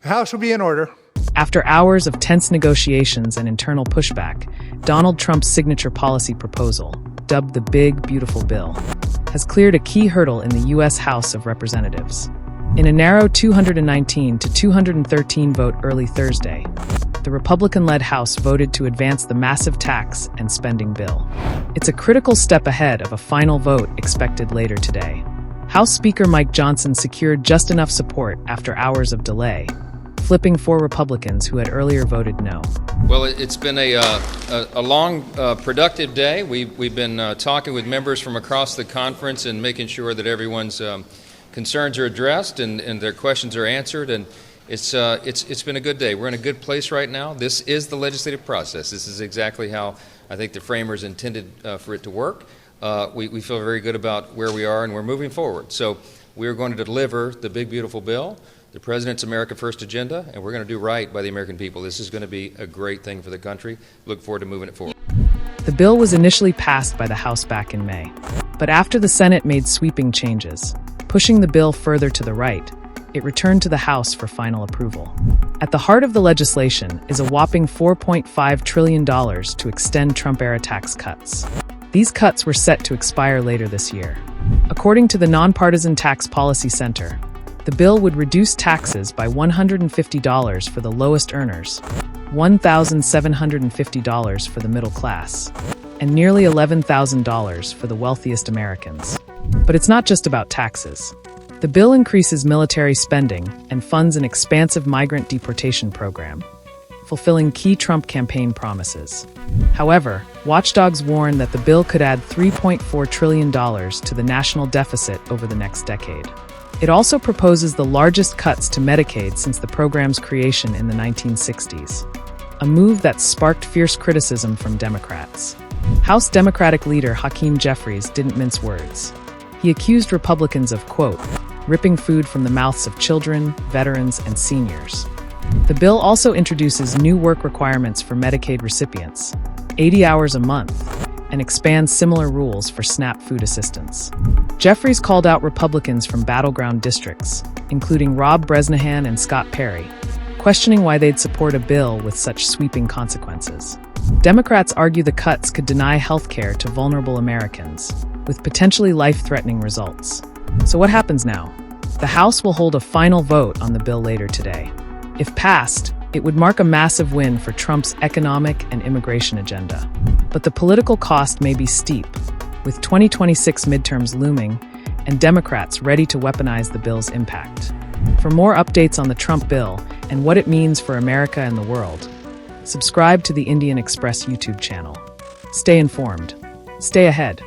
The House will be in order. After hours of tense negotiations and internal pushback, Donald Trump's signature policy proposal, dubbed the Big, Beautiful Bill, has cleared a key hurdle in the U.S. House of Representatives. In a narrow 219 to 213 vote early Thursday, the Republican-led House voted to advance the massive tax and spending bill. It's a critical step ahead of a final vote expected later today. House Speaker Mike Johnson secured just enough support after hours of delay, flipping 4 Republicans who had earlier voted no. Well, it's been a long, productive day. We've been talking with members from across the conference and making sure that everyone's concerns are addressed and their questions are answered. And it's been a good day. We're in a good place right now. This is the legislative process. This is exactly how I think the framers intended for it to work. We feel very good about where we are, and we're moving forward. So we are going to deliver the Big Beautiful Bill, the President's America First agenda, and we're going to do right by the American people. This is going to be a great thing for the country. Look forward to moving it forward. The bill was initially passed by the House back in May, but after the Senate made sweeping changes, pushing the bill further to the right, it returned to the House for final approval. At the heart of the legislation is a whopping $4.5 trillion to extend Trump-era tax cuts. These cuts were set to expire later this year. According to the Nonpartisan Tax Policy Center, the bill would reduce taxes by $150 for the lowest earners, $1,750 for the middle class, and nearly $11,000 for the wealthiest Americans. But it's not just about taxes. The bill increases military spending and funds an expansive migrant deportation program, fulfilling key Trump campaign promises. However, watchdogs warn that the bill could add $3.4 trillion to the national deficit over the next decade. It also proposes the largest cuts to Medicaid since the program's creation in the 1960s, a move that sparked fierce criticism from Democrats. House Democratic leader Hakeem Jeffries didn't mince words. He accused Republicans of, quote, ripping food from the mouths of children, veterans, and seniors. The bill also introduces new work requirements for Medicaid recipients, 80 hours a month, and expands similar rules for SNAP food assistance. Jeffries called out Republicans from battleground districts, including Rob Bresnahan and Scott Perry, questioning why they'd support a bill with such sweeping consequences. Democrats argue the cuts could deny health care to vulnerable Americans, with potentially life-threatening results. So what happens now? The House will hold a final vote on the bill later today. If passed, it would mark a massive win for Trump's economic and immigration agenda. But the political cost may be steep, with 2026 midterms looming and Democrats ready to weaponize the bill's impact. For more updates on the Trump bill and what it means for America and the world, subscribe to the Indian Express YouTube channel. Stay informed. Stay ahead.